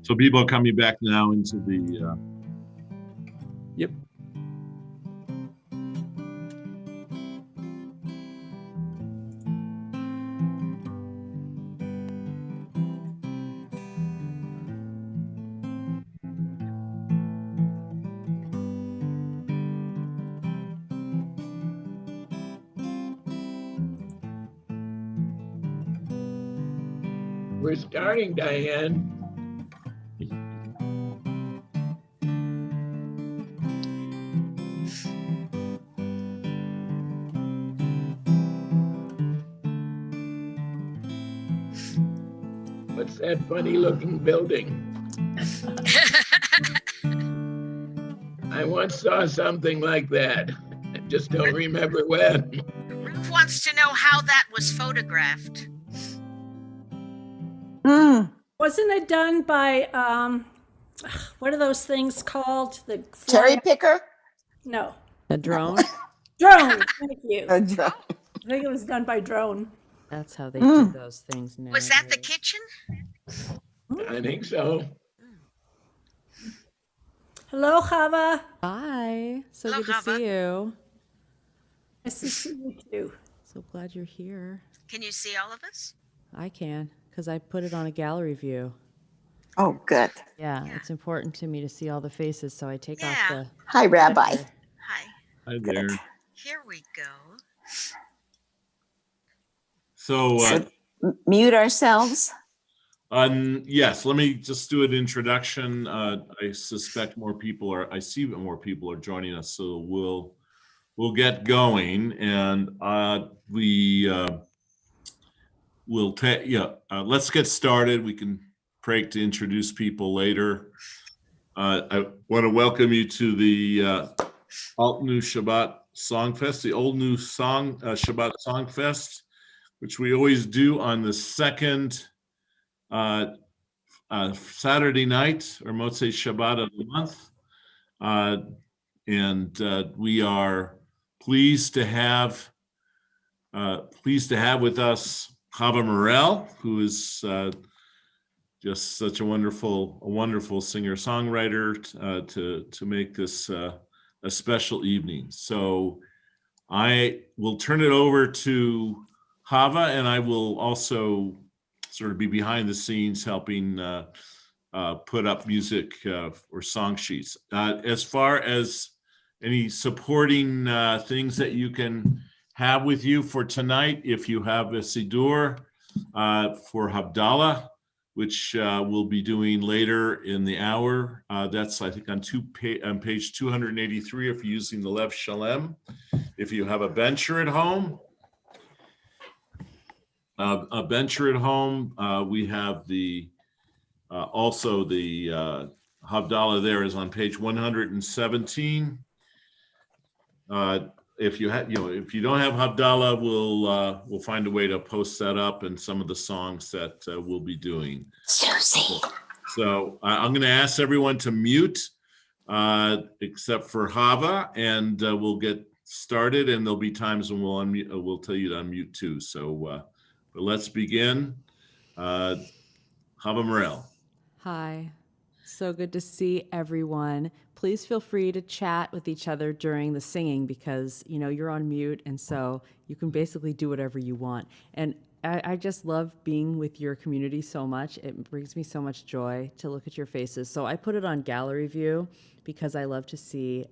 So people are coming back now into the. Yep. We're starting, Diane. What's that funny looking building? I once saw something like that. I just don't remember when. Ruth wants to know how that was photographed. Wasn't it done by, what are those things called? The Cherry picker? No. A drone? Drone. Thank you. A drone. I think it was done by drone. That's how they do those things now. Was that the kitchen? I think so. Hello, Chava. Hi. So Hello, good to see you. Nice to see you too. So glad you're here. Can you see all of us? I can, because I put it on a gallery view. Oh, good. Yeah, it's important to me to see all the faces, so I take off the... Hi, Rabbi. Hi. Hi there. Here we go. So Mute ourselves. yes, let me just do an introduction. I suspect I see more people are joining us, so we'll get going, and let's get started. We can break to introduce people later. I want to welcome you to the Altneu Shabbat Songfest, the Old New Song Shabbat Songfest, which we always do on the second Saturday night or Motzei Shabbat of the month. And we are pleased to have with us Chava Morel, who is just such a wonderful singer-songwriter to make this a special evening. So I will turn it over to Chava, and I will also sort of be behind the scenes helping put up music or song sheets. As far as any supporting things that you can have with you for tonight, if you have a Siddur for Havdallah, which we'll be doing later in the hour. That's, I think, on page 283 if you're using the Lev Shalem. If you have a bencher at home, we have also the Havdallah there is on page 117. If you don't have Havdallah, we'll find a way to post that up and some of the songs that we'll be doing. Susie. So I'm going to ask everyone to mute, except for Chava, and we'll get started. And there'll be times when we'll unmute. We'll tell you to unmute too. So, but let's begin. Chava Morel. Hi. So good to see everyone. Please feel free to chat with each other during the singing because, you're on mute, and so you can basically do whatever you want. And I just love being with your community so much. It brings me so much joy to look at your faces. So I put it on gallery view because I love to see.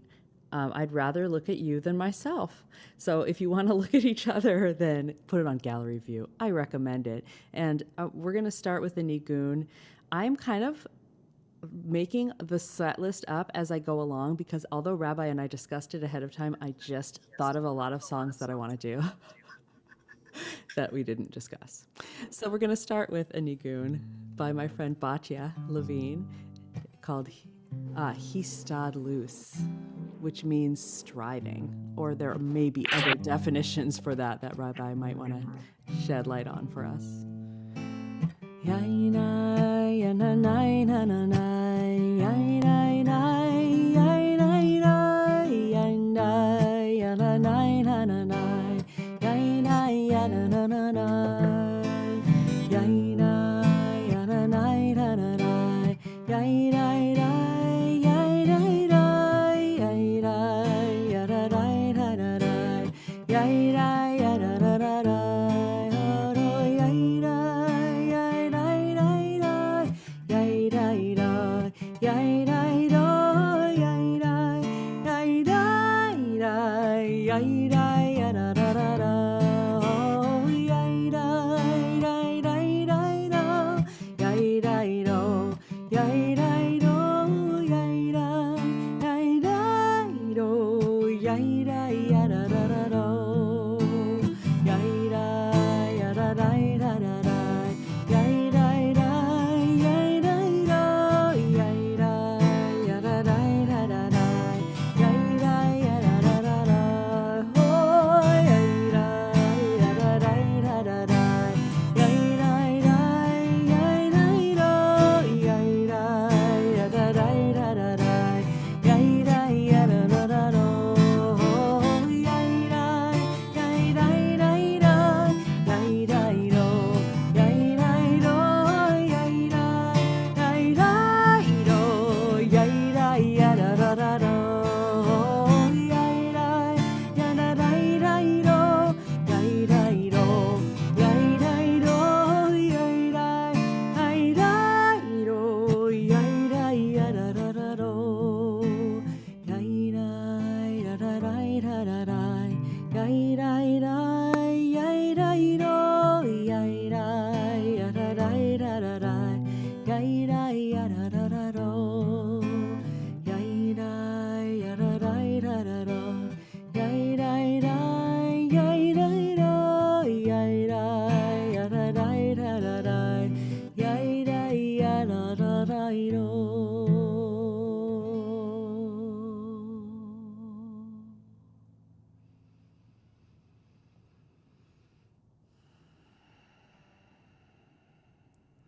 I'd rather look at you than myself. So if you want to look at each other, then put it on gallery view. I recommend it. And we're going to start with the Nigun. I'm kind of making the set list up as I go along because although Rabbi and I discussed it ahead of time, I just thought of a lot of songs that I want to do that we didn't discuss. So we're going to start with a Nigun by my friend Batya Levine called Histadlus, which means striving, or there may be other definitions for that Rabbi might want to shed light on for us.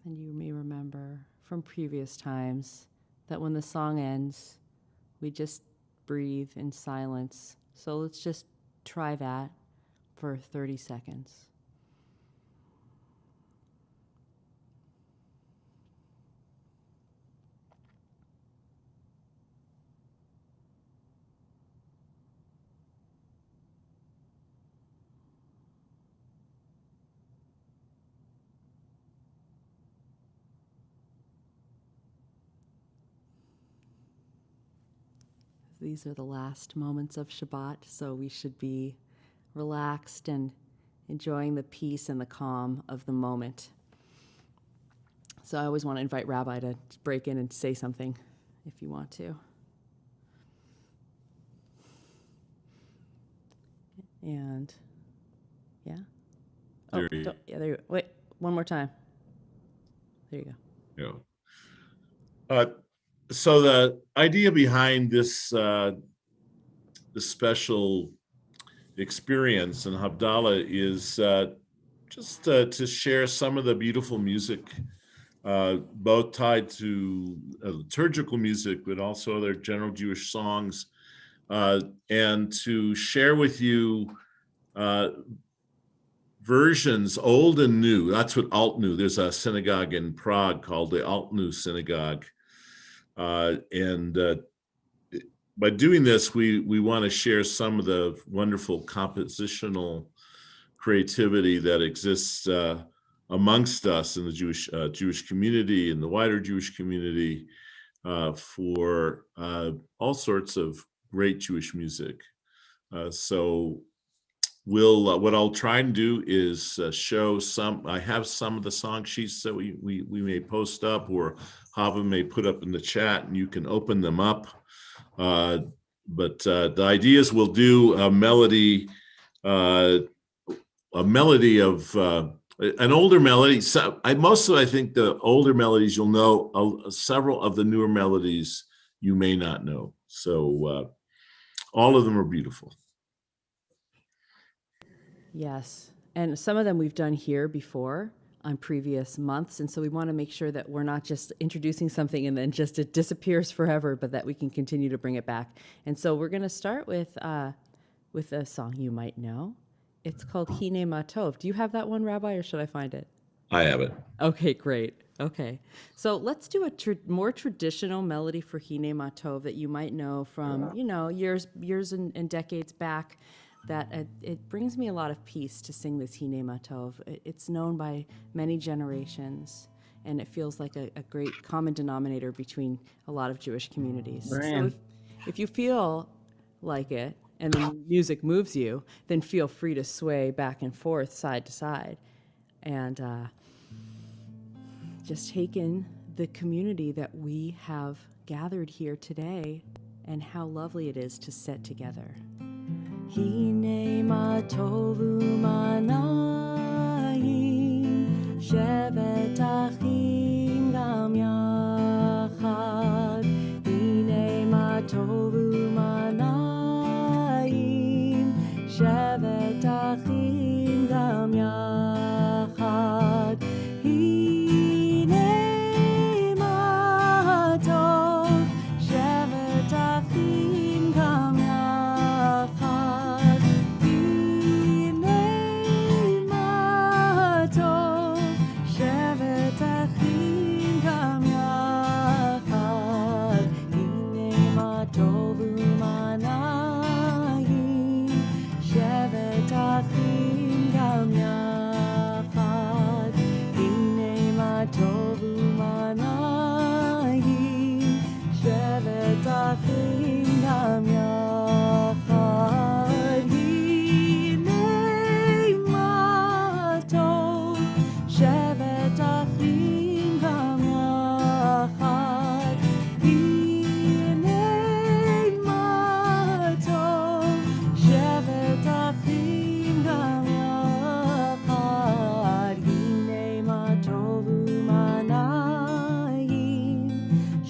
And you may remember from previous times that when the song ends, we just breathe in silence. So let's just try that for 30 seconds. These are the last moments of Shabbat, so we should be relaxed and enjoying the peace and the calm of the moment. So I always want to invite Rabbi to break in and say something if you want to. And yeah. There you- Yeah, there you go. Wait, one more time. There you go. Yeah. So the idea behind this this special experience in Havdallah is just to share some of the beautiful music, both tied to liturgical music, but also other general Jewish songs, and to share with you versions, old and new. That's what Altneu. There's a synagogue in Prague called the Altneu Synagogue. And by doing this, we want to share some of the wonderful compositional creativity that exists amongst us in the Jewish community, in the wider Jewish community, for all sorts of great Jewish music. So what I'll try and do is show some. I have some of the song sheets that we may post up, or Hava may put up in the chat, and you can open them up. But the idea is we'll do a melody of an older melody. So I think the older melodies you'll know. Several of the newer melodies you may not know. So all of them are beautiful. Yes, and some of them we've done here before on previous months, and so we want to make sure that we're not just introducing something and then just it disappears forever, but that we can continue to bring it back. And so we're going to start with a song you might know. It's called Hine Ma Tov. Do you have that one, Rabbi, or should I find it? I have it. Okay, great. Okay, so let's do a more traditional melody for Hine Ma Tov that you might know from years and decades back. That it brings me a lot of peace to sing this Hine Ma Tov. It's known by many generations, and it feels like a great common denominator between a lot of Jewish communities. So if you feel like it and the music moves you, then feel free to sway back and forth, side to side, and just take in the community that we have gathered here today and how lovely it is to sit together. Hine ma tovu manayim shevet achim gam yachad. Hine ma tovu manayim shevet achim gam yachad. Hine ma tov shevet achim gam yachad. Tov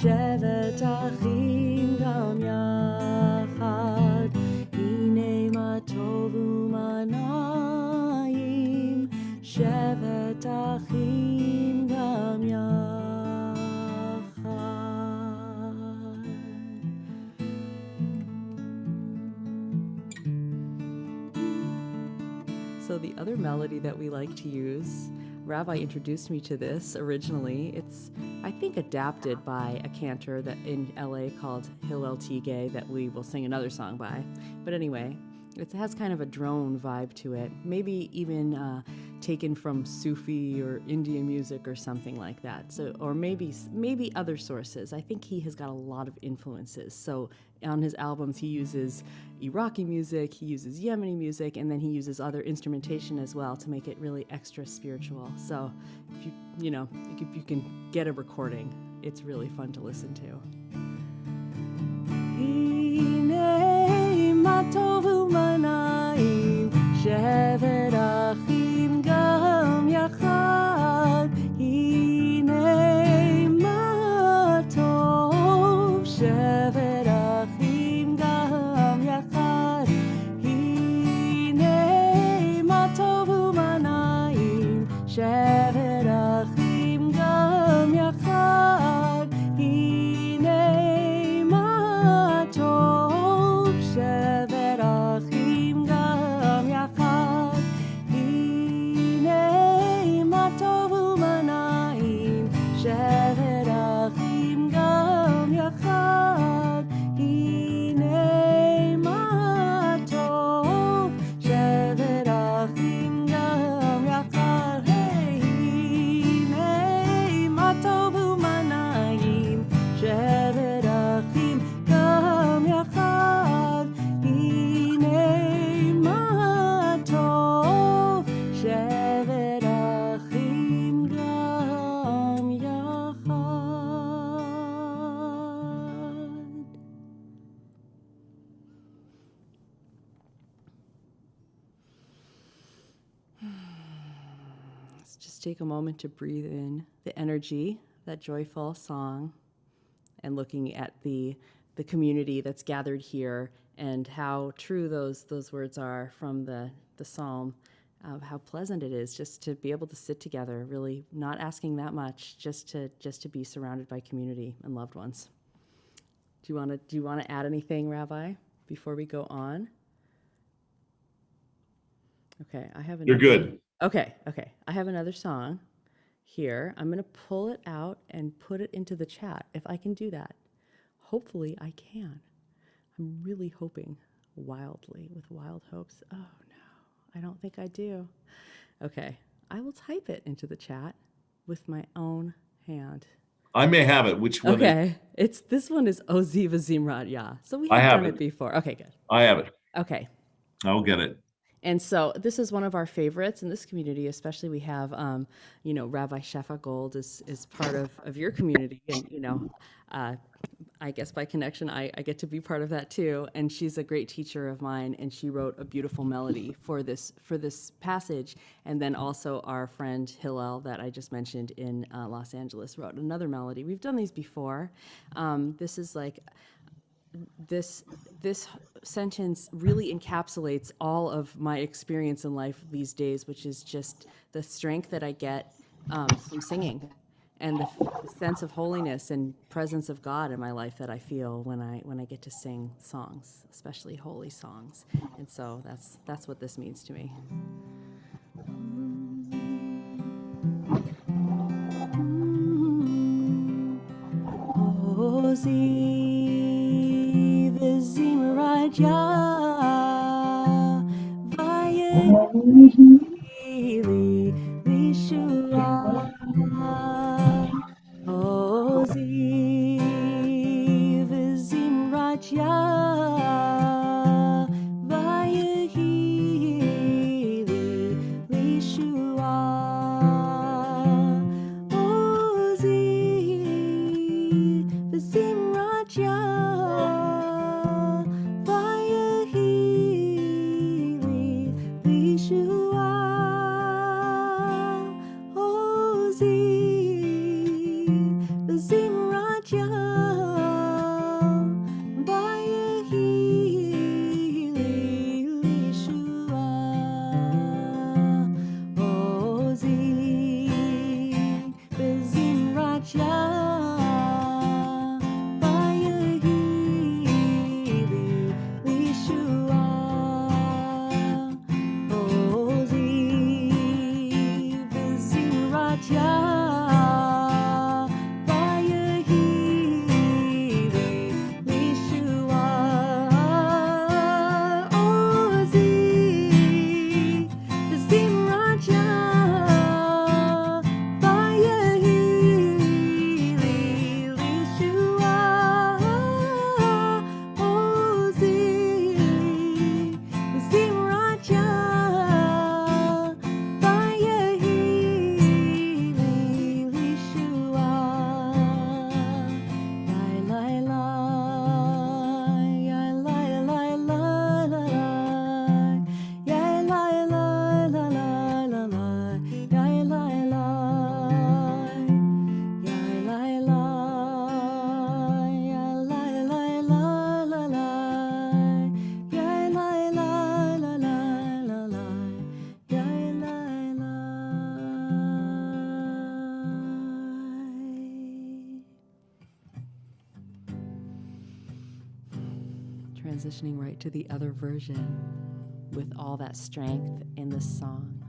שבת אחים גם יחד, הנה מה טוב ומה נעים, שבת אחים גם יחד. So the other melody that we like to use, Rabbi introduced me to this originally. It's, I think, adapted by a cantor that in LA called Hillel Tigay that we will sing another song by. But anyway, it has kind of a drone vibe to it. Maybe even taken from Sufi or Indian music or something like that. So, or maybe other sources. I think he has got a lot of influences. So on his albums, he uses Iraqi music, he uses Yemeni music, and then he uses other instrumentation as well to make it really extra spiritual. So if you can get a recording, it's really fun to listen to. שבת אחים גם יחד, הנה מה טוב. שבת אחים גם יחד, הנה מה טוב ומה נעים. שבת אחים גם יחד, הנה מה טוב. שבת אחים גם יחד, הנה מה טוב ומה נעים. שבת אחים גם יחד, הנה מה טוב. שבת אחים גם יחד, הנה מה טוב ומה נעים. שבת אחים גם יחד, הנה מה טוב. שבת אחים גם יחד. Let's just take a moment to breathe in the energy, that joyful song, and looking at the community that's gathered here and how true those words are from the psalm, of how pleasant it is just to be able to sit together, really not asking that much, just to be surrounded by community and loved ones. Do you want to add anything, Rabbi, before we go on? Okay, I have You're good. Okay. I have another song here. I'm going to pull it out and put it into the chat if I can do that. Hopefully I can. I'm really hoping wildly with wild hopes. Oh no, I don't think I do. Okay, I will type it into the chat with my own hand. I may have it. Which one? Okay, this one is Oziv Zimrat Yah. So we I have have done it. it before. Okay, good. I have it. Okay. I'll get it. And so this is one of our favorites in this community, especially we have, Rabbi Shefa Gold is part of your community. And, I guess by connection, I get to be part of that too. And she's a great teacher of mine, and she wrote a beautiful melody for this passage. And then also our friend Hillel that I just mentioned in Los Angeles wrote another melody. We've done these before. This is like... This sentence really encapsulates all of my experience in life these days, which is just the strength that I get from singing, and the sense of holiness and presence of God in my life that I feel when I get to sing songs, especially holy songs. And so that's what this means to me. Zimrat Yah, Vayehili Lishua, Oziv Zimrat Yah, Vayehili Lishua, Oziv Zimrat Yah. Zimrat Yah. transitioning right to the other version with all that strength in the song.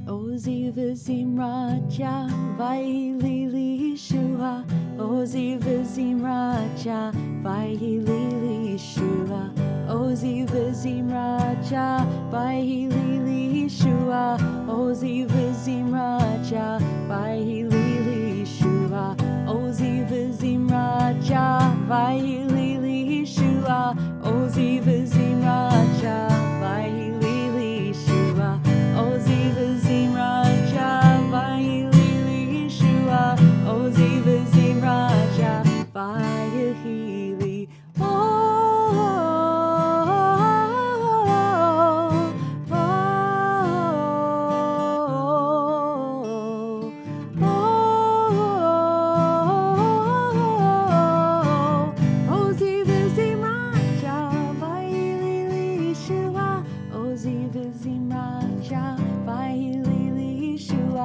Ozi vizim raja, vailili shua. Ozi vizim raja, vailili shua. Ozi vizim raja, vailili shua. Ozi vizim raja, vailili shua. Ozi vizim raja, vailili shua. Ozi vizim raja, vailili shua. Ozi vizim raja, vailili shua. Ozi vizim raja, vailili. Oh, oh, oh, oh. Ozi vizim raja, vailili shua. Ozi vizim raja, vailili shua.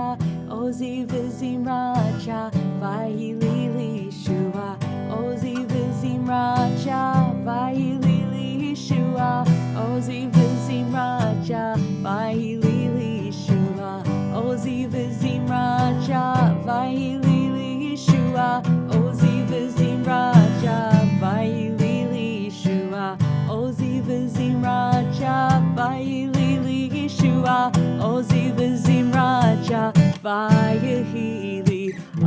Ozi vizim raja, vailili shua. Ozi vizim raja, vailili shua. Ozi vizim raja, vailili shua. Ozi vizim raja, vailili shua. Ozi vizim raja, vailili shua. Ozi vizim raja, vailili shua. Ozi vizim raja, vailili. Oh,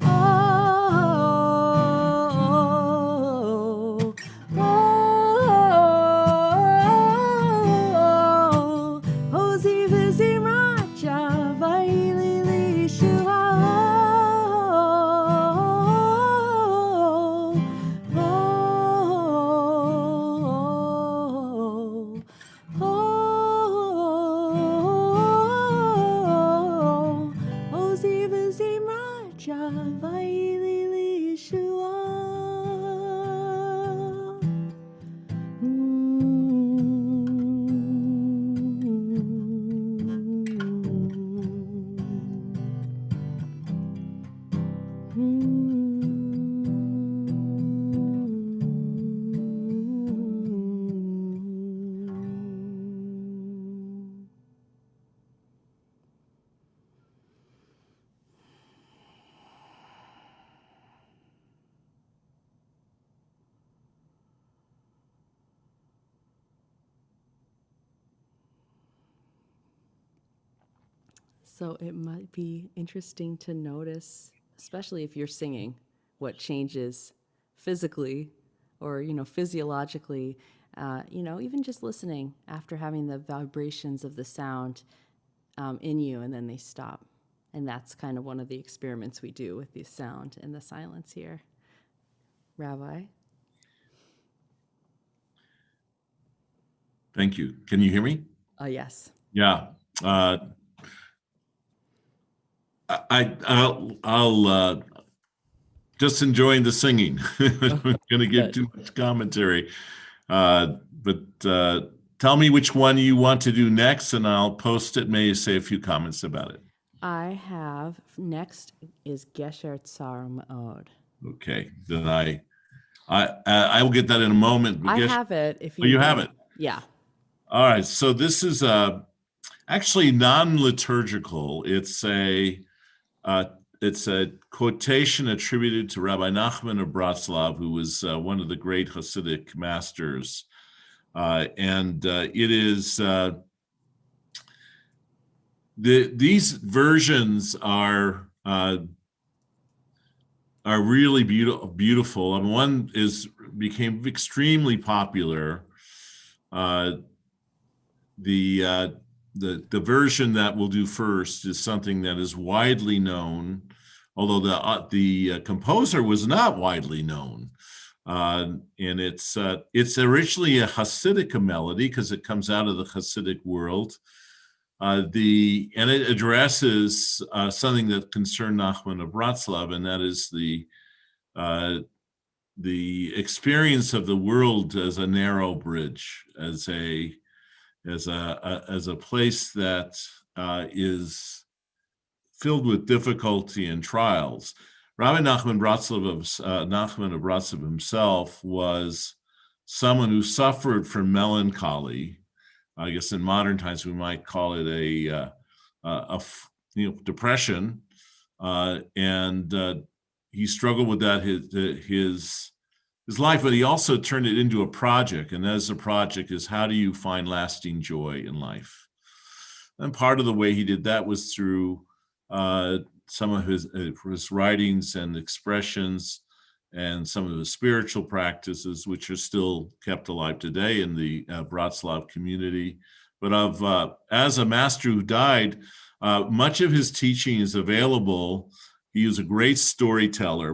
oh, oh, oh. Ozi vizim raja, vailili shua. Ozi vizim raja, vailili shua. So it might be interesting to notice, especially if you're singing, what changes physically or, physiologically, even just listening after having the vibrations of the sound in you, and then they stop. And that's kind of one of the experiments we do with the sound and the silence here. Rabbi? Thank you. Can you hear me? Yes. Yeah. I'll just enjoying the singing. I'm going to give Good. too much commentary. But tell me which one you want to do next, and I'll post it. May say a few comments about it. I have, next is Gesher Tsar Ma'od. Okay. Then I will get that in a moment. I have it if you Oh, you need. have it? Yeah. All right. So this is actually non-liturgical. It's a quotation attributed to Rabbi Nachman of Bratslav, who was one of the great Hasidic masters. And it is, these versions are really beautiful. And one became extremely popular. The version that we'll do first is something that is widely known, although the composer was not widely known. And it's originally a Hasidic melody because it comes out of the Hasidic world. And it addresses something that concerned Nachman of Bratslav, and that is the experience of the world as a narrow bridge, as a place that is filled with difficulty and trials. Rabbi Nachman of Bratslav himself was someone who suffered from melancholy. I guess in modern times we might call it depression, and he struggled with that his life, but he also turned it into a project. And as a project is, how do you find lasting joy in life? And part of the way he did that was through some of his writings and expressions, and some of his spiritual practices, which are still kept alive today in the Bratslav community. But as a master who died, much of his teaching is available. He was a great storyteller,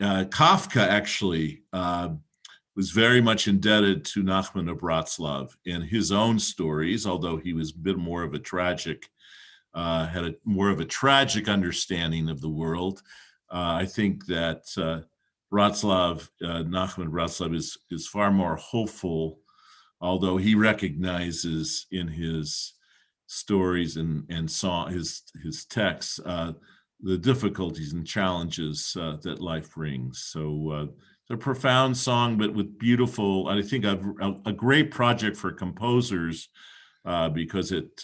Kafka actually was very much indebted to Nachman of Bratslav in his own stories, although he was a bit more of a tragic, more of a tragic understanding of the world. I think that Nachman Bratslav is far more hopeful, although he recognizes in his stories and song, his texts, the difficulties and challenges that life brings. So it's a profound song, but with beautiful, I think a great project for composers, because it,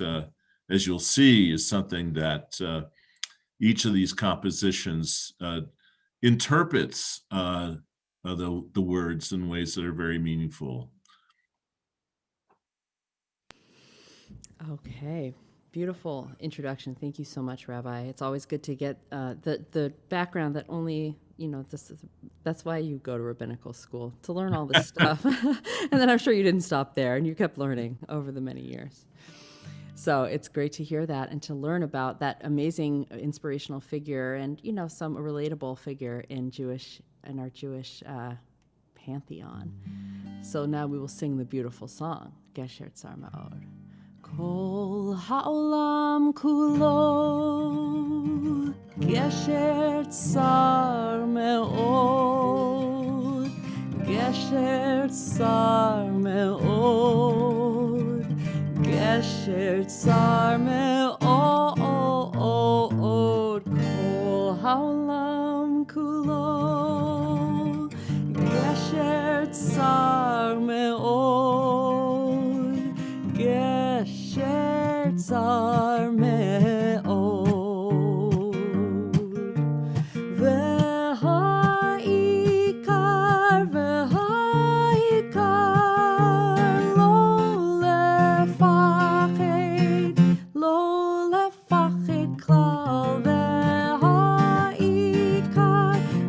as you'll see, is something that each of these compositions interprets the words in ways that are very meaningful. Okay, beautiful introduction. Thank you so much, Rabbi. It's always good to get the background that only, that's why you go to rabbinical school, to learn all this stuff. And then I'm sure you didn't stop there, and you kept learning over the many years. So it's great to hear that and to learn about that amazing inspirational figure and, some relatable figure in our Jewish pantheon. So now we will sing the beautiful song, Gesher Tzar Ma'od. Kol ha'olam kulo gesher tzar me'od, gesher tzar me'od, gesher tzar me'od. Kol ha'olam kulo gesher tzar me'od, gesher tzar me'od. V'ha'ikar lo lefached klal.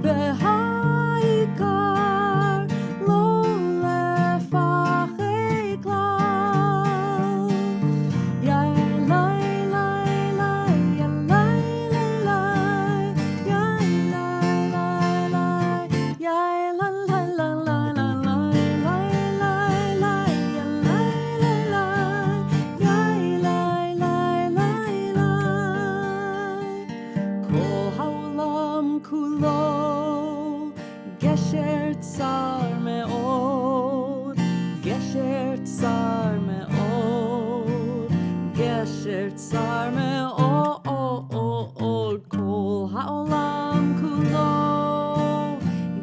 V'ha'ikar lo lefached klal. Kol ha'olam kulo gesher tzar me'od, gesher tzar me'od, gesher tzar me'od. Kol ha'olam kulo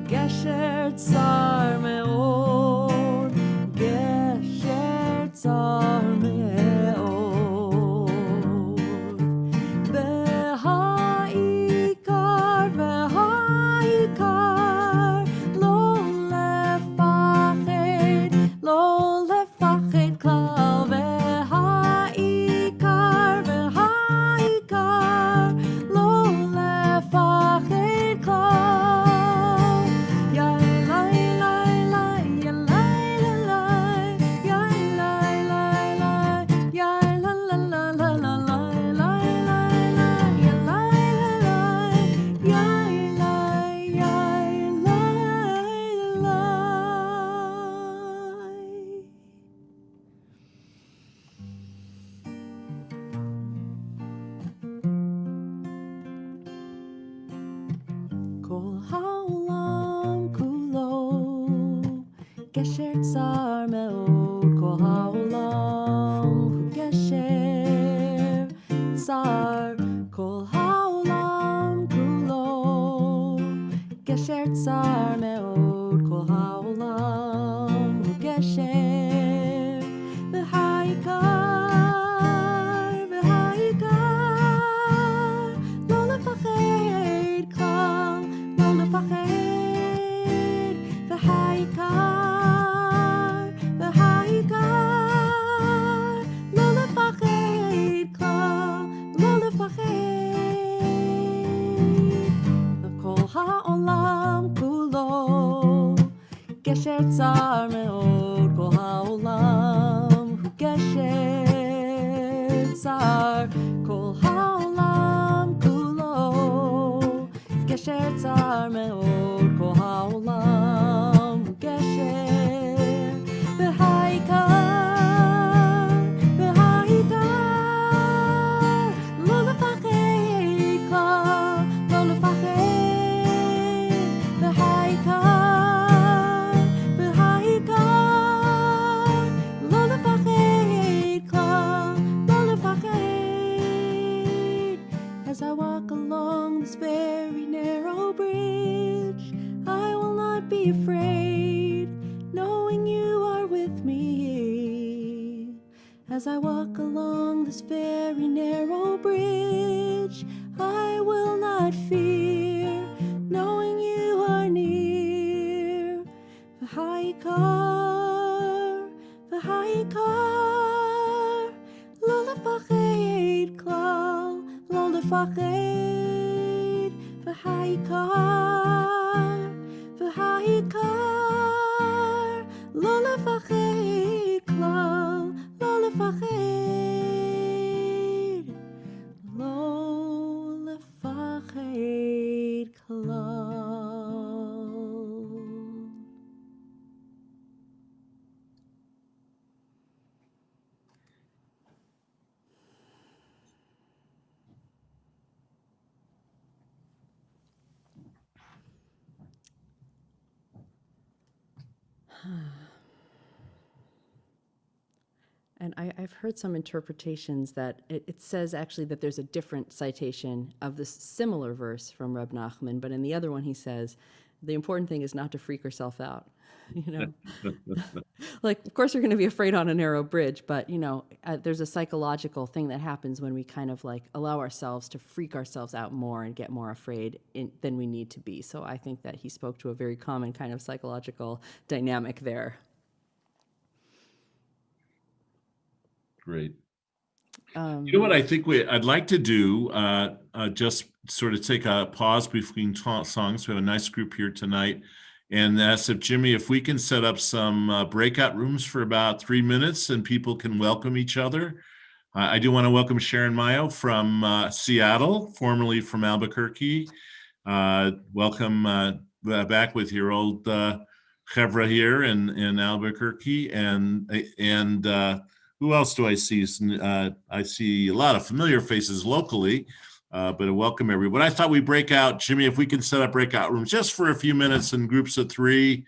gesher tzar me'od, gesher tzar me'od. V'ha'ikar lo lefached klal. V'ha'ikar lo lefached klal. Ya la la la, ya la la la, ya la la la, ya la la la la la la la la, ya la la la, ya la ya la la. Kol ha'olam kulo gesher tzar me'od. Kol ha'olam gesher tzar. Kol ha'olam גשר צר מאוד, כל העולם הוא גשר, והעיקר, לא לפחד כלל, לא לפחד, והעיקר, לא לפחד כלל, לא לפחד. וכל העולם כולו גשר צר מאוד, כל העולם הוא גשר צר, כל העולם כולו גשר צר מאוד, כל העולם הוא גשר, והעיקר, לא לפחד כלל, לא לפחד, והעיקר, לא לפחד כלל, לא לפחד. As I walk along this very narrow bridge, I will not be afraid, knowing you are with me. As I walk along this very narrow bridge, I will not fear, knowing you are near. והעיקר, לא לפחד כלל, לא לפחד, והעיקר, לא לפחד כלל, לא לפחד, לא לפחד כלל. And I've heard some interpretations that it says actually that there's a different citation of this similar verse from Reb Nachman, but in the other one he says, the important thing is not to freak yourself out. You know, like, of course you're going to be afraid on a narrow bridge, but you know, there's a psychological thing that happens when we kind of like allow ourselves to freak ourselves out more and get more afraid than we need to be. So I think that he spoke to a very common kind of psychological dynamic there. Great. You know what I think I'd like to do, just sort of take a pause between songs. We have a nice group here tonight. And ask if Jimmy, if we can set up some breakout rooms for about 3 minutes and people can welcome each other. I do want to welcome Sharon Mayo from Seattle, formerly from Albuquerque. Welcome back with your old chevra here in Albuquerque. And who else do I see? I see a lot of familiar faces locally, but I welcome everyone. I thought we'd break out, Jimmy, if we can set up breakout rooms just for a few minutes in groups of 3,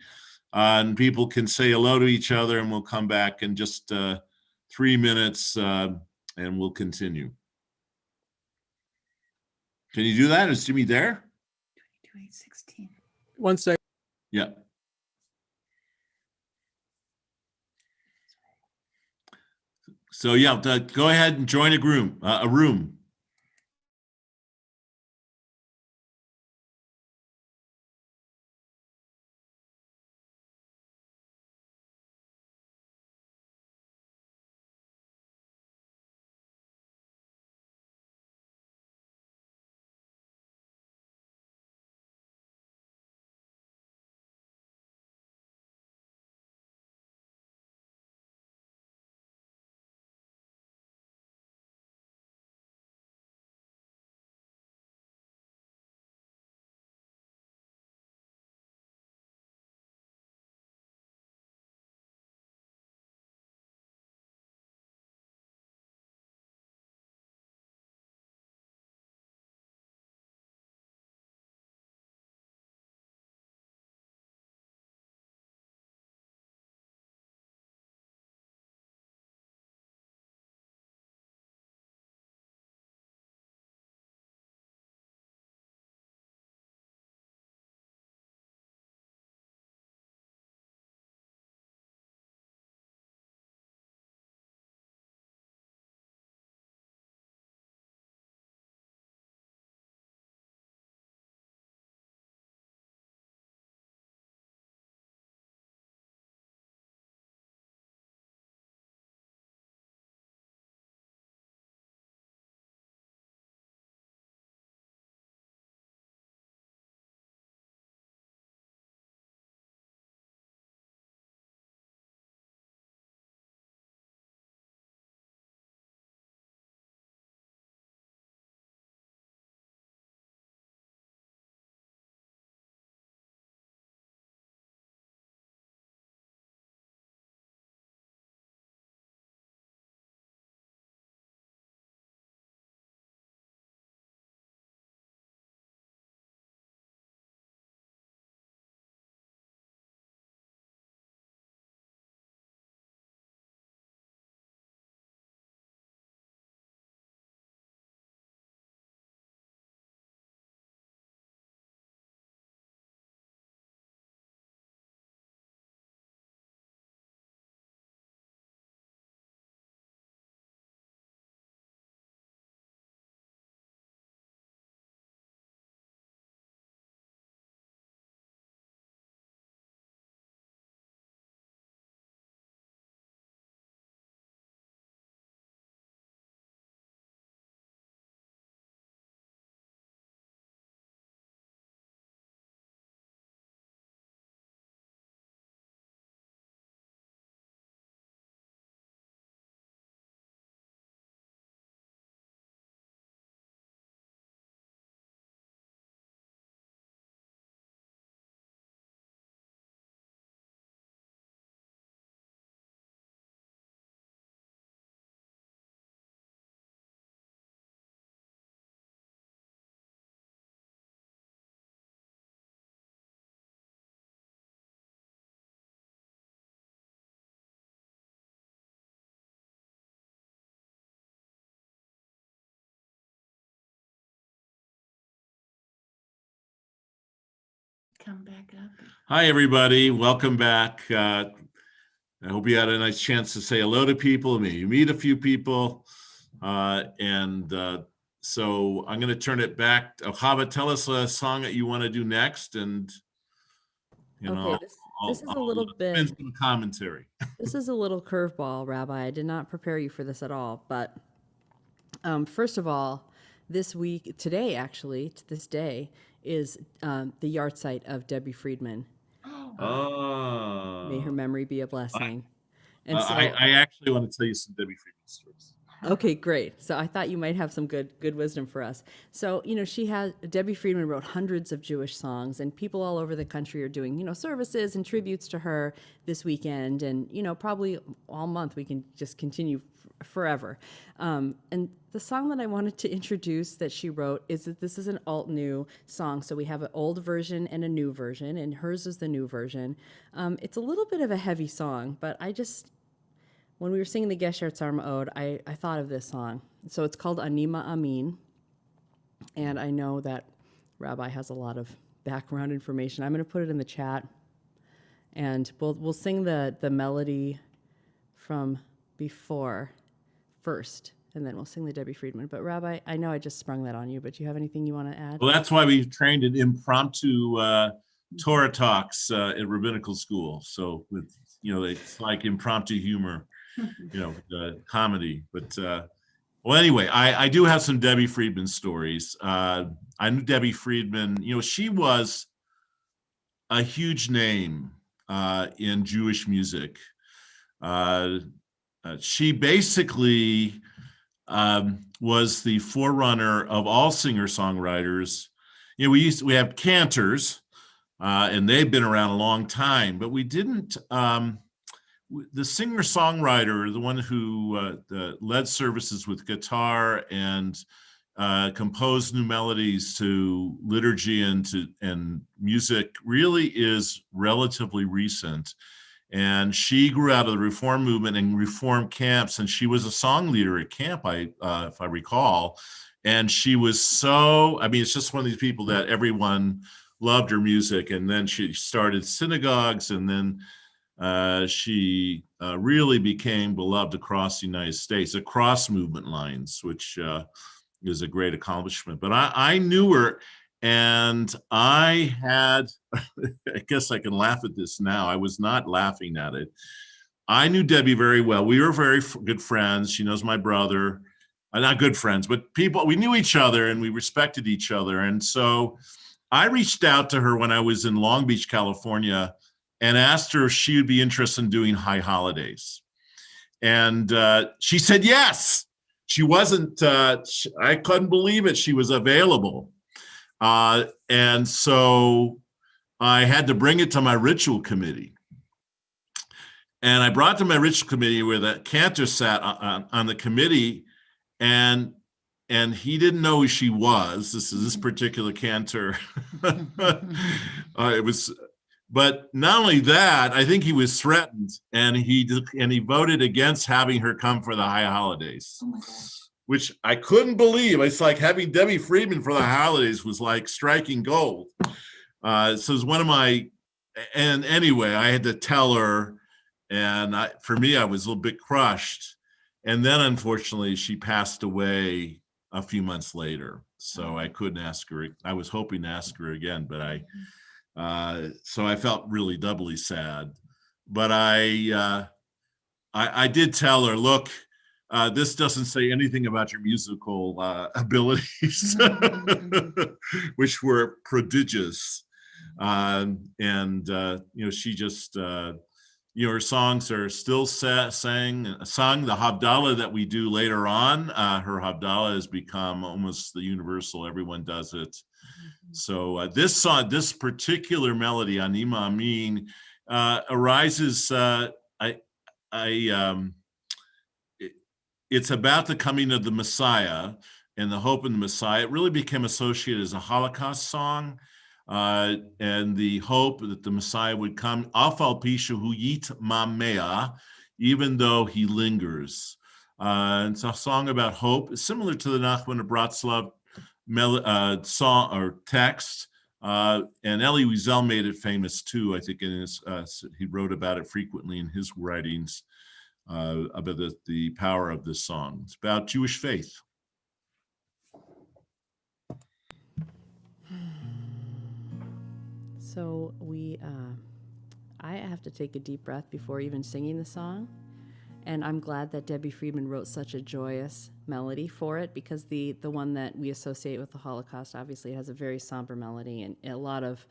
and people can say hello to each other, and we'll come back in just 3 minutes, and we'll continue. Can you do that? Is Jimmy there? 2816. 1 second. Yeah. So yeah, go ahead and join a room. come back up. Hi, everybody. Welcome back. I hope you had a nice chance to say hello to people, maybe meet a few people. So I'm going to turn it back. Chava, tell us a song that you want to do next. And, Okay, this is a little spin bit, some commentary. this is a little curveball, Rabbi. I did not prepare you for this at all. But first of all, this week, today actually, to this day, is the yahrzeit of Debbie Friedman. May her memory be a blessing. And so, I actually want to tell you some Debbie Friedman stories. okay, great. So I thought you might have some good wisdom for us. So, Debbie Friedman wrote hundreds of Jewish songs, and people all over the country are doing, services and tributes to her this weekend, and, probably all month we can just continue forever. And the song that I wanted to introduce that she wrote is that this is an Altneu song. So we have an old version and a new version, and hers is the new version. It's a little bit of a heavy song, but when we were singing the Gesher Tzarma Ode, I thought of this song. So it's called Anima Amin. And I know that Rabbi has a lot of background information. I'm going to put it in the chat. And we'll sing the melody from before first, and then we'll sing the Debbie Friedman. But Rabbi, I know I just sprung that on you, but do you have anything you want to add? Well, that's why we trained in impromptu Torah talks at rabbinical school. So with, it's like impromptu humor. Comedy. But well, anyway, I do have some Debbie Friedman stories. I knew Debbie Friedman. She was a huge name in Jewish music. She basically was the forerunner of all singer-songwriters. We have cantors, and they've been around a long time, but we didn't. The singer-songwriter, the one who led services with guitar and composed new melodies to liturgy and music, really is relatively recent. And she grew out of the Reform movement and Reform camps, and she was a song leader at camp, if I recall. And she was it's just one of these people that everyone loved her music. And then she started synagogues, and then she really became beloved across the United States, across movement lines, which is a great accomplishment. But I knew her, and I guess I can laugh at this now. I was not laughing at it. I knew Debbie very well. We were very good friends. She knows my brother. Not good friends, but we knew each other and we respected each other. And so I reached out to her when I was in Long Beach, California, and asked her if she would be interested in doing High Holidays. And she said yes. She wasn't, I couldn't believe it. She was available. And so I had to bring it to my ritual committee. And I brought it to my ritual committee where the cantor sat on the committee, and he didn't know who she was. This particular cantor. But not only that, I think he was threatened, and he voted against having her come for the High Holidays, which I couldn't believe. It's like having Debbie Friedman for the holidays was like striking gold. So it was one of and anyway, I had to tell her, and for me, I was a little bit crushed. And then unfortunately, she passed away a few months later. So I couldn't ask her. I was hoping to ask her again, but so I felt really doubly sad. But I did tell her, look, this doesn't say anything about your musical abilities, which were prodigious. She just, her songs are still sung. The Havdallah that we do later on, her Havdallah has become almost the universal. Everyone does it. So this song, this particular melody, Anima Amin, arises. It's about the coming of the Messiah and the hope in the Messiah. It really became associated as a Holocaust song, and the hope that the Messiah would come. Afal pishu hu yit mamea, even though he lingers. It's a song about hope, similar to the Nachman of Bratslav song or text, And Elie Wiesel made it famous too. I think in his, he wrote about it frequently in his writings about the power of this song. It's about Jewish faith. So I have to take a deep breath before even singing the song. And I'm glad that Debbie Friedman wrote such a joyous melody for it, because the one that we associate with the Holocaust obviously has a very somber melody and a lot of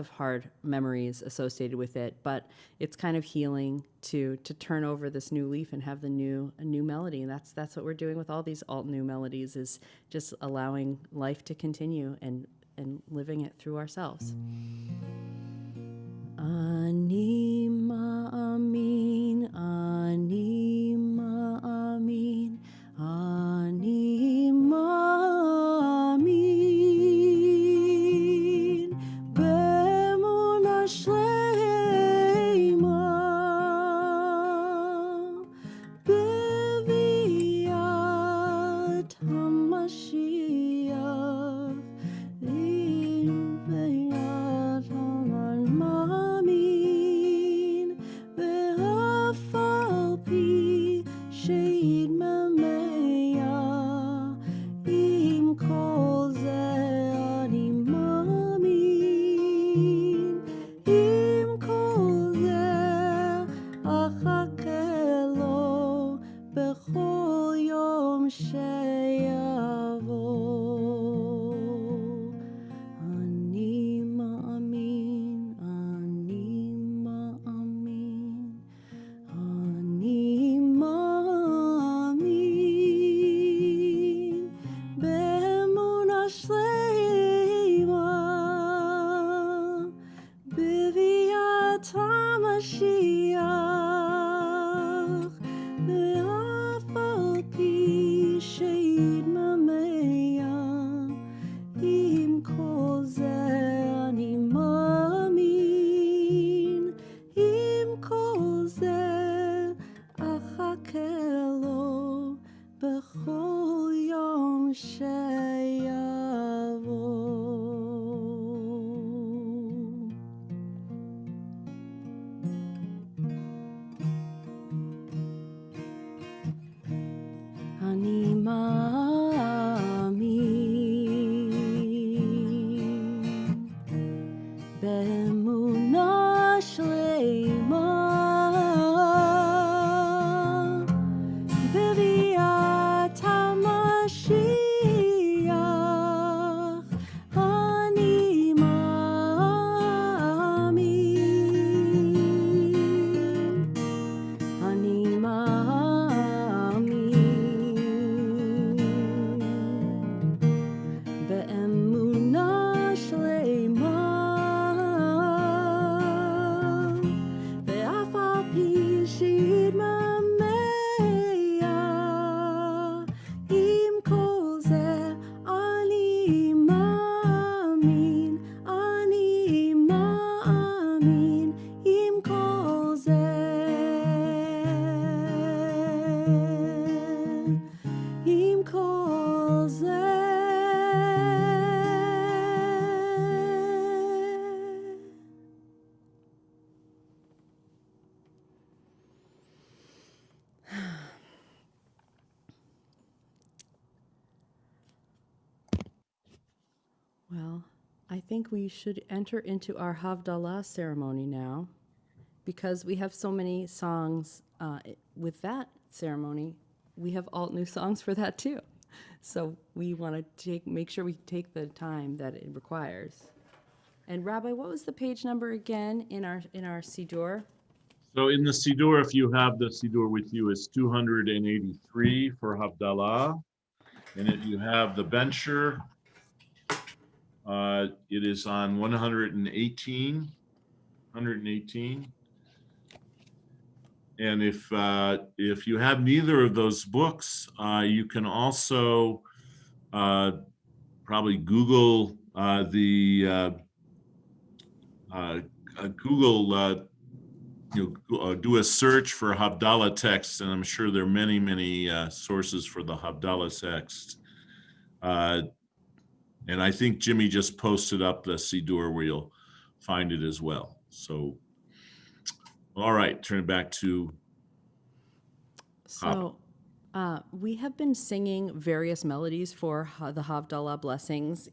hard memories associated with it. But it's kind of healing to turn over this new leaf and have a new melody. And that's what we're doing with all these Altneu melodies, is just allowing life to continue and living it through ourselves. Ani ma'amin, ani ma'amin, ani ma'amin, be'emunah shleima, beviat HaMashiach, beviat HaMamin, ve'afal pi she'id mameya, im kol ze ani mamin, im kol ze achake lo bechol yom sheyavo. Ani ma'amin, ani ma'amin, ani ma'amin, be'emunah shleima, beviat HaMashiach, ve'afal pi she'id mameya, im kol ze ani ma'amin, im kol ze achake lo bechol yom sheyavo. Ani ma'amin, be'emunah shleima, beviat HaMashiach, ani ma'amin, ani ma'amin, be'emunah shleima, ve'afal pi she'id mameya, im kol ze ani ma'amin, ani ma'amin, im kol ze, im kol ze. Well, I think we should enter into our Havdallah ceremony now, because we have so many songs with that ceremony. We have Altneu songs for that too. So we want to make sure we take the time that it requires. And Rabbi, what was the page number again in our Siddur? So in the Siddur, if you have the Siddur with you, is 283 for Havdallah. And if you have the Bencher, it is on 118. And if you have neither of those books, you can also probably Google do a search for Havdallah text, and I'm sure there are many sources for the Havdallah text. And I think Jimmy just posted up the Siddur where you'll find it as well. So, all right, turn it back to So, we have been singing various melodies for the Havdallah blessings,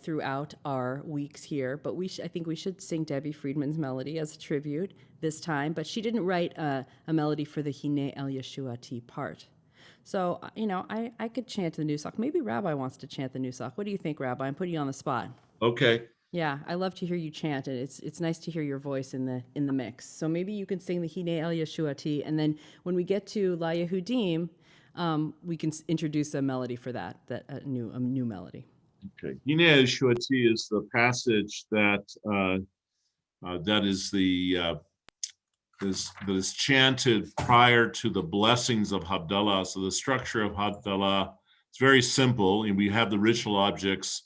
throughout our weeks here. But I think we should sing Debbie Friedman's melody as a tribute this time. But she didn't write a melody for the Hine El Yeshuati part. So, I could chant the Nusach. Maybe Rabbi wants to chant the Nusach. What do you think, Rabbi? I'm putting you on the spot. Okay. Yeah, I love to hear you chant it. It's nice to hear your voice in the mix. So maybe you can sing the Hine El Yeshuati, and then when we get to La Yehudim, we can introduce a melody for that a new melody. Okay. Hine Shuati is the passage that is chanted prior to the blessings of Havdallah. So the structure of Havdallah is very simple, and we have the ritual objects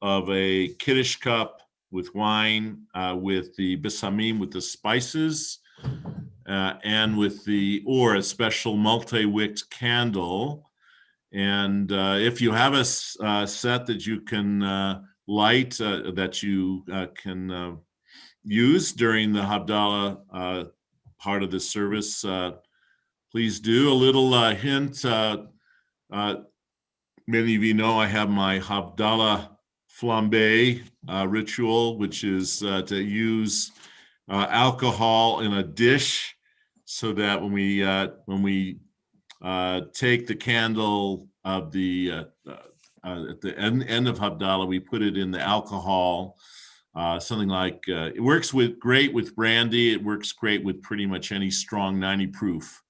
of a Kiddush cup with wine, with the besamim, with the spices, and with a special multi-wicked candle. And if you have a set that you can light, that you can use during the Havdallah part of the service, please do. A little hint, many of you know I have my Havdallah flambe ritual, which is to use alcohol in a dish, so that when we take the candle of at the end of Havdallah, we put it in the alcohol. Something like it works great with brandy. It works great with pretty much any strong 90 proof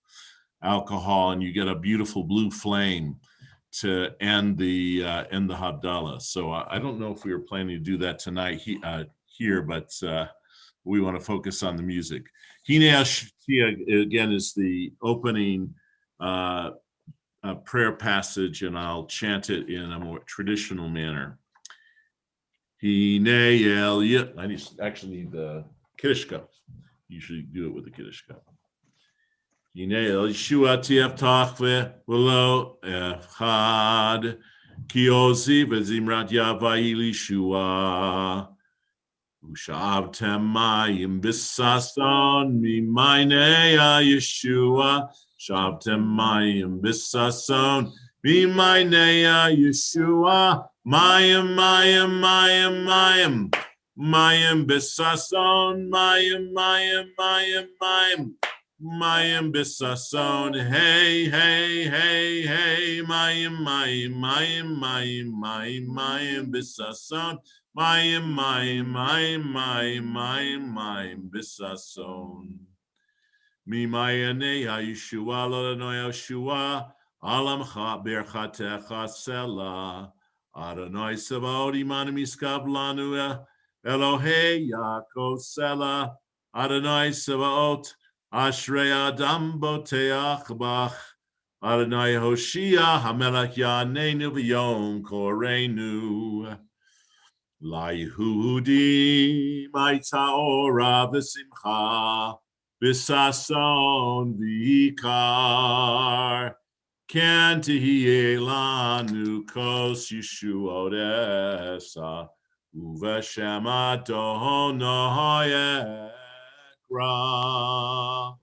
alcohol, and you get a beautiful blue flame to end the Havdallah. So I don't know if we were planning to do that tonight here, but we want to focus on the music. Hine Ashtia, again, is the opening prayer passage, and I'll chant it in a more traditional manner. Hine El I actually need the Kiddush cup. Usually do it with the Kiddush cup. Hine El Yeshuati Avtach Ve'lo Echad Ki Ozi Ve'zimrat Yavai Yeshua Ushavtem Mayim Bisason Mimainei Yeshua Shavtem Mayim Bisason Mimainei Yeshua Mayim Bisason Mayim Bisason Hey Mayim Bisason Mayim Bisason Mimayane Yeshua L'Adonai Yeshua Alamcha Berchatecha Selah Adonai Sevaot Imanim Yiskav Lanu Elohei Yaakov Selah Adonai Sevaot Ashrei Adam Boteach Bach Adonai Hoshia Hamelach Yaneinu V'Yom Koreinu La Yehudim Aita Ora V'Simcha V'Sason V'Ikar Kan Tihye Lanu Kos Yeshuot Esa Uv'Shem Adonai Ekra.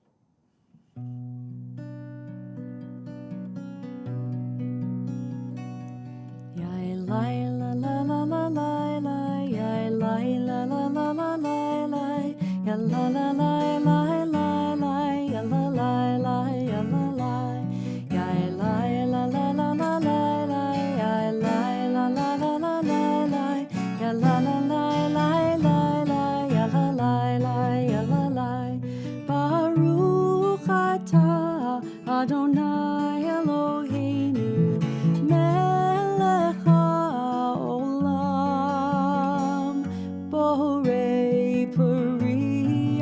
Baruch atah Adonai Eloheinu melech haolam borei peri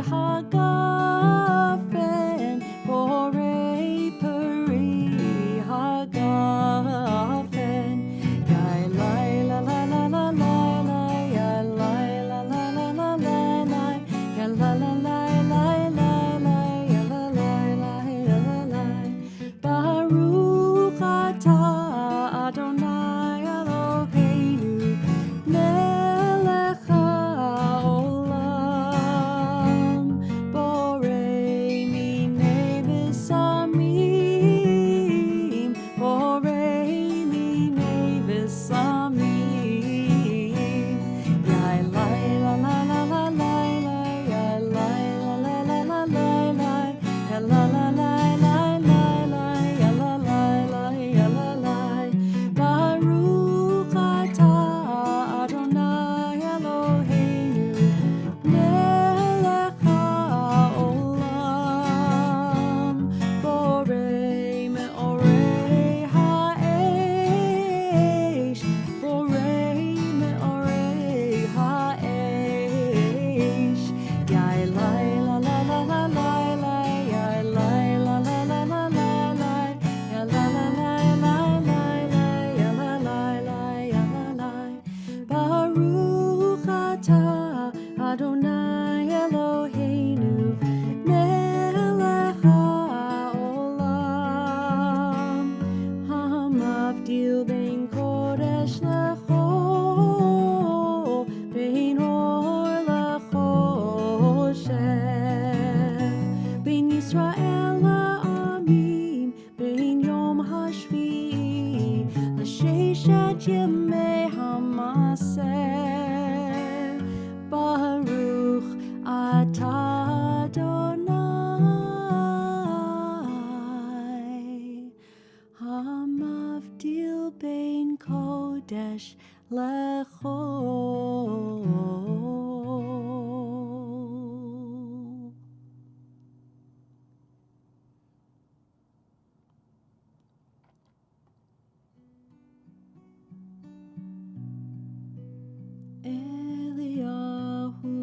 Eliyahu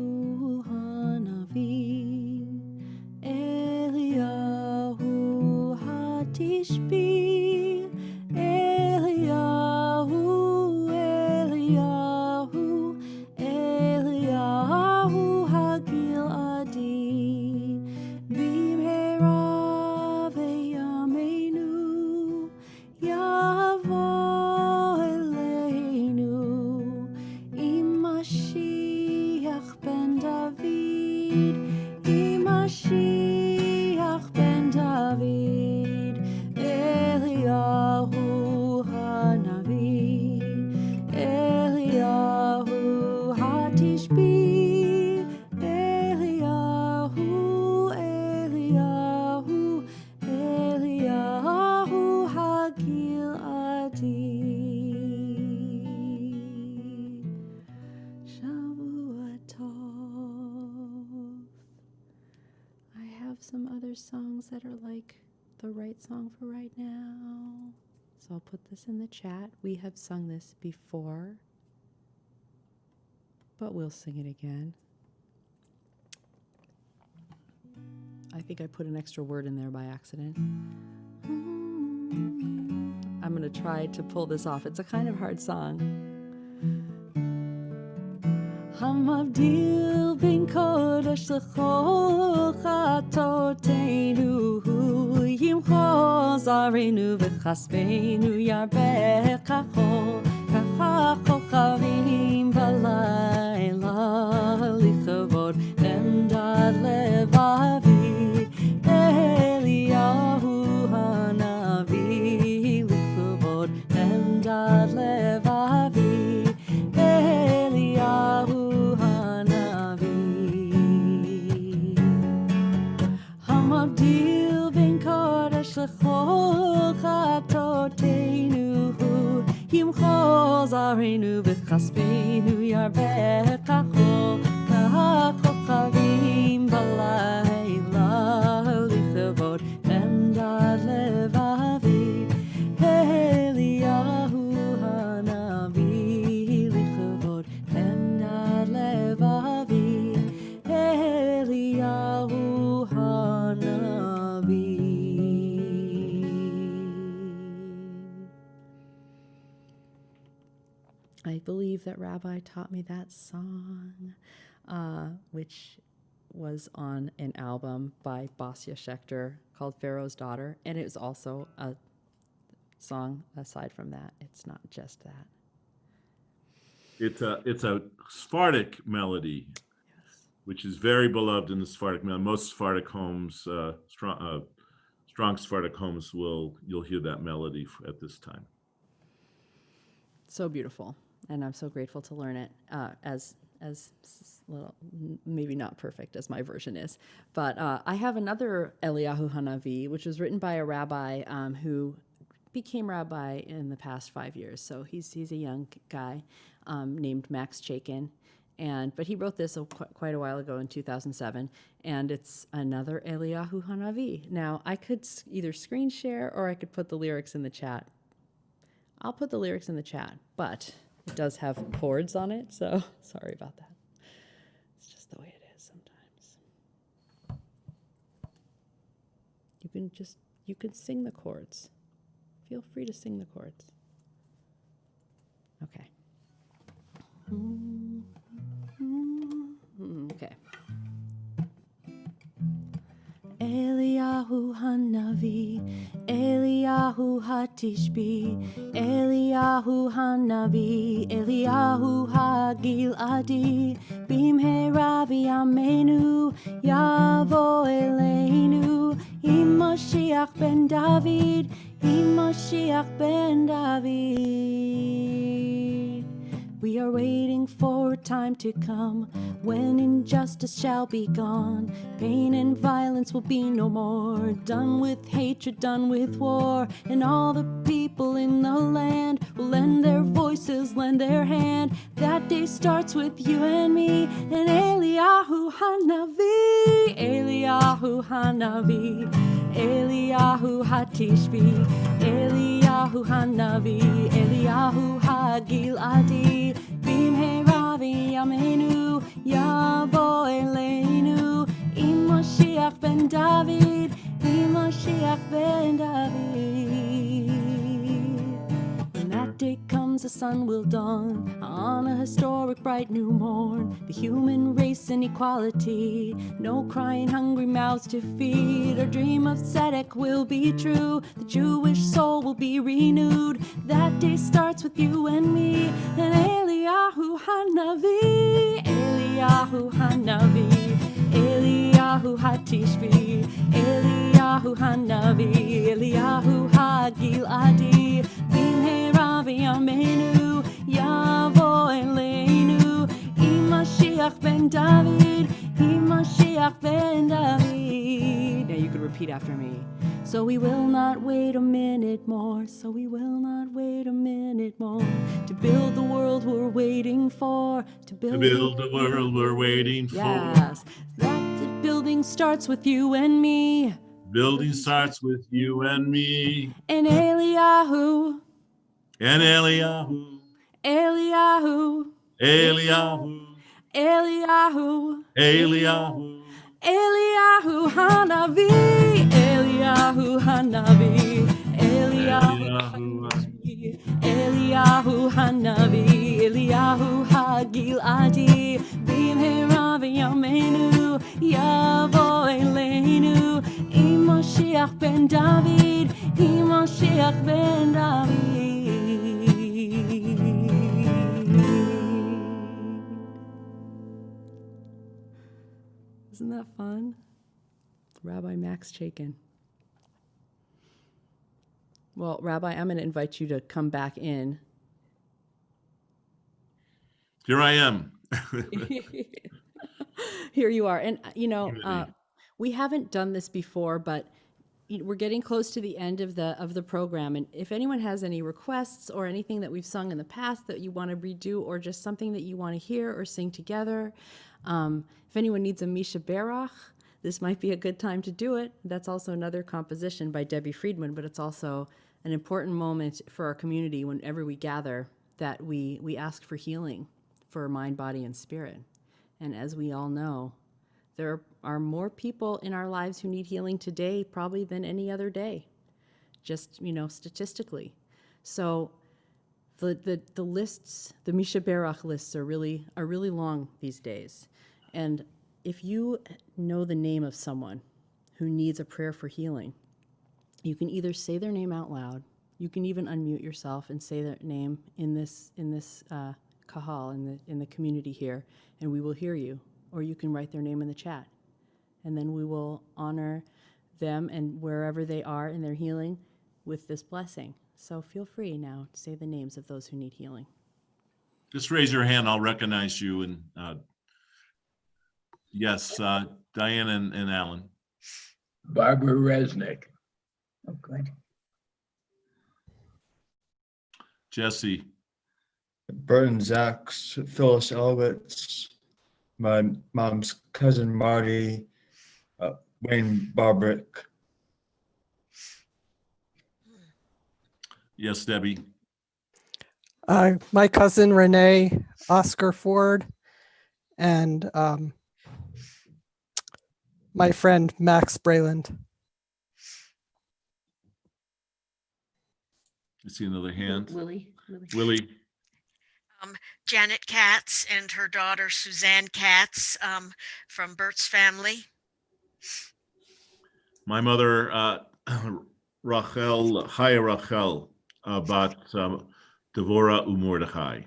Hanavi, Eliyahu Hatishbi, Eliyahu, Eliyahu, Eliyahu Hagil Adi, Bimhera Veyamenu, Yavo Eleinu, Imashiach ben David, Imashiach ben David, Eliyahu Hanavi, Eliyahu Hatishbi, Eliyahu, Eliyahu, Eliyahu Hagil Adi. Shavua Tov. I have some other songs that are like the right song for right now. So I'll put this in the chat. We have sung this before, but we'll sing it again. I think I put an extra word in there by accident. I'm going to try to pull this off. It's a kind of hard song. Hamavdil bin kodesh l'chol chatotenu yimcho zarenu v'chasvenu yarbeh kachol kachavim b'layla lichavod emdad levavi Eliyahu Hanavi lichavod emdad levavi Eliyahu Hanavi Hamavdil ben kodesh l'chol chatotenu yimcho zarenu v'chasvenu yarbeh kachol kachavim b'layla lichavod emdad levavi Eliyahu Hanavi lichavod emdad levavi Eliyahu Hanavi. I believe that Rabbi taught me that song, which was on an album by Basia Schechter called Pharaoh's Daughter, and it was also a song aside from that. It's not just that. It's a Sephardic melody, which is very beloved in the Sephardic melody. Most Sephardic homes, strong Sephardic homes, you'll hear that melody at this time. So beautiful, and I'm so grateful to learn it as little, maybe not perfect as my version is. But I have another Eliyahu Hanavi, which was written by a rabbi who became rabbi in the past 5 years. So he's a young guy named Max Chaikin. But he wrote this quite a while ago in 2007, and it's another Eliyahu Hanavi. Now, I could either screen share or I could put the lyrics in the chat. I'll put the lyrics in the chat, but it does have chords on it, so sorry about that. It's just the way it is sometimes. You can sing the chords. Feel free to sing the chords. Okay. Okay. Eliyahu Hanavi, Eliyahu Hatishbi, Eliyahu Hanavi, Eliyahu Hagil Adi, Bimhera v'yameinu, Yavo Eleinu, Imashiach ben David, Imashiach ben David. We are waiting for a time to come when injustice shall be gone. Pain and violence will be no more. Done with hatred, done with war. And all the people in the land will lend their voices, lend their hand. That day starts with you and me and Eliyahu Hanavi. Eliyahu Hanavi. Eliyahu Hatishbi, Eliyahu Hanavi, Eliyahu Hagil Adi, Bimhera sun will dawn on a historic bright new morn. The human race and equality, no crying hungry mouths to feed. Our dream of tzedek will be true, the Jewish soul will be renewed. That day starts with you and me, and Eliyahu Hanavi, Eliyahu Hanavi, Eliyahu Hatishbi, Eliyahu Hanavi, Eliyahu Hagiladi, Bimhera v'yameinu, Yavo Eleinu, Mashiach ben David, Mashiach ben David. Now you could repeat after me. So we will not wait a minute more, so we will not wait a minute more, to build the world we're waiting for, To build the world we're waiting for. Yes, that building starts with you and me. Building starts with you and me. And Eliyahu, And Eliyahu, Eliyahu, Eliyahu, Eliyahu, Eliyahu, Eliyahu Hanavi, Eliyahu Hanavi, Eliyahu Hanavi, Eliyahu Hanavi, Eliyahu Hagiladi, Bimhera v'yameinu, Yavo Eleinu, Mashiach ben David, Mashiach ben David. Isn't that fun? Rabbi Max Chaikin. Well, Rabbi, I'm going to invite you to come back in. Here I am. Here you are. And, we haven't done this before, but we're getting close to the end of the program. And if anyone has any requests or anything that we've sung in the past that you want to redo, or just something that you want to hear or sing together, if anyone needs a Misha Berach, this might be a good time to do it. That's also another composition by Debbie Friedman, but it's also an important moment for our community whenever we gather, that we ask for healing for mind, body, and spirit. And as we all know, there are more people in our lives who need healing today probably than any other day, just, statistically. So the lists, the Misha Berach lists are really long these days. And if you know the name of someone who needs a prayer for healing, you can either say their name out loud, you can even unmute yourself and say their name in this kahal, in the community here, and we will hear you. Or you can write their name in the chat, and then we will honor them and wherever they are in their healing with this blessing. So feel free now to say the names of those who need healing. Just raise your hand. I'll recognize you. And yes, Diane and Alan. Barbara Resnick. Oh, good. Jesse. Burton Zacks, Phyllis Elwitz, my mom's cousin Marty, Wayne Barbrick. Yes, Debbie. My cousin Renee, Oscar Ford, and my friend Max Brayland. I see another hand. Willie. Willie. Janet Katz and her daughter Suzanne Katz from Bert's family. My mother, Rachel, Chaya Rachel, bat Devora Umordechai.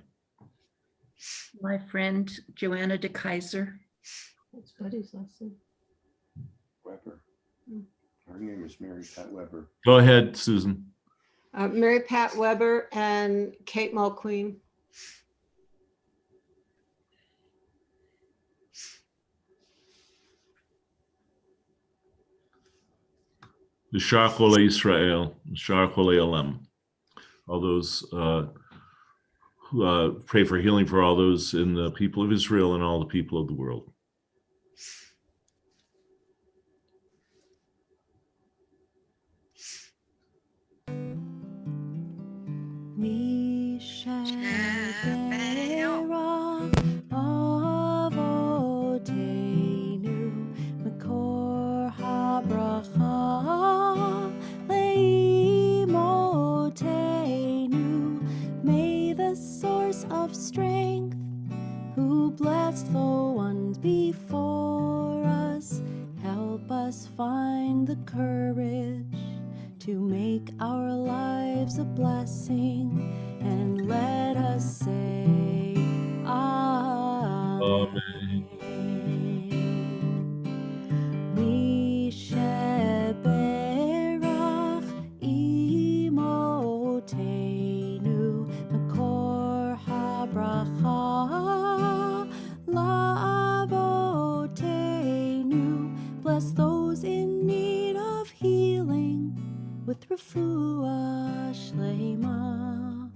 My friend Joanna de Kaiser. What's Betty's last name? Weber. Her name is Mary Pat Weber. Go ahead, Susan. Mary Pat Weber and Kate Mulqueen. The Shar Chole Israel, Shar Chole Olam. All those who pray for healing for all those in the people of Israel and all the people of the world. May the who blessed the ones before us. Help us find the courage to make our lives a blessing, and let us say Amen. Mi sheberach imotenu makor habracha la'avotenu. Bless those in need of healing with refuah shlema,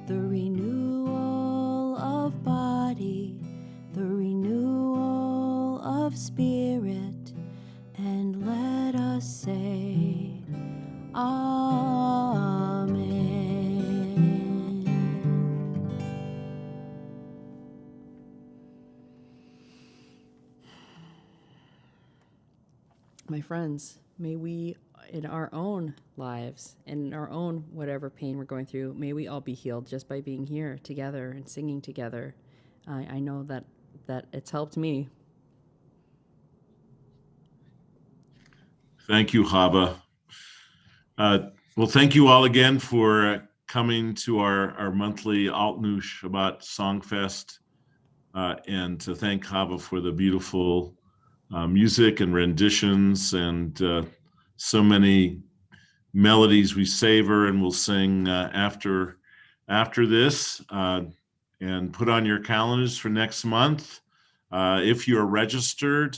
the renewal of body, the renewal of spirit, and let us say Amen. My friends, may we, in our own lives and in our own whatever pain we're going through, may we all be healed just by being here together and singing together. I know that it's helped me. Thank you, Chava. Well, thank you all again for coming to our monthly Altneu Shabbat Songfest, and to thank Chava for the beautiful music and renditions, and so many melodies we savor and we'll sing after this, and put on your calendars for next month. If you're registered,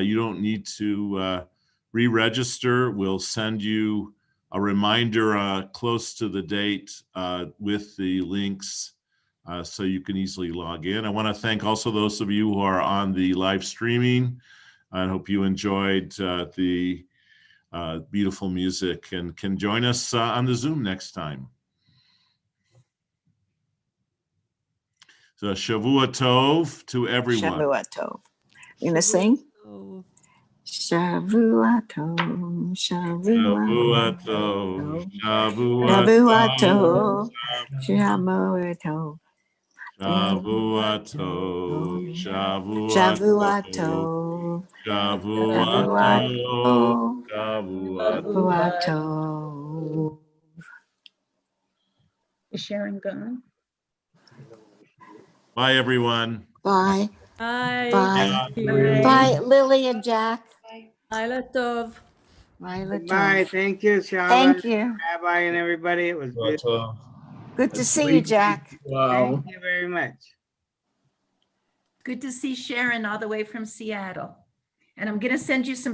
you don't need to re-register. We'll send you a reminder close to the date with the links, so you can easily log in. I want to thank also those of you who are on the live streaming. I hope you enjoyed the beautiful music and can join us on the Zoom next time. So Shavua Tov to everyone. Shavua Tov. You gonna sing? Oh. Shavua Tov, Shavua Tov, Shavua Shavua Tov, Tov, Shavua Tov, Shavua Tov, Shavua Shavua Tov, Tov, Shavua Shavua Tov, Tov, Shavua Shavua Tov. Is Sharon gone? Bye, everyone. Bye, Bye. bye, Bye. bye, Lily and Jack. Laila Tov. Bye, Bye. Tov. Thank you, Shabbat, Thank you. Rabbi, and everybody. It was beautiful. Good to see you, Jack. Wow. Thank you very much. Good to see Sharon all the way from Seattle. And I'm going to send you some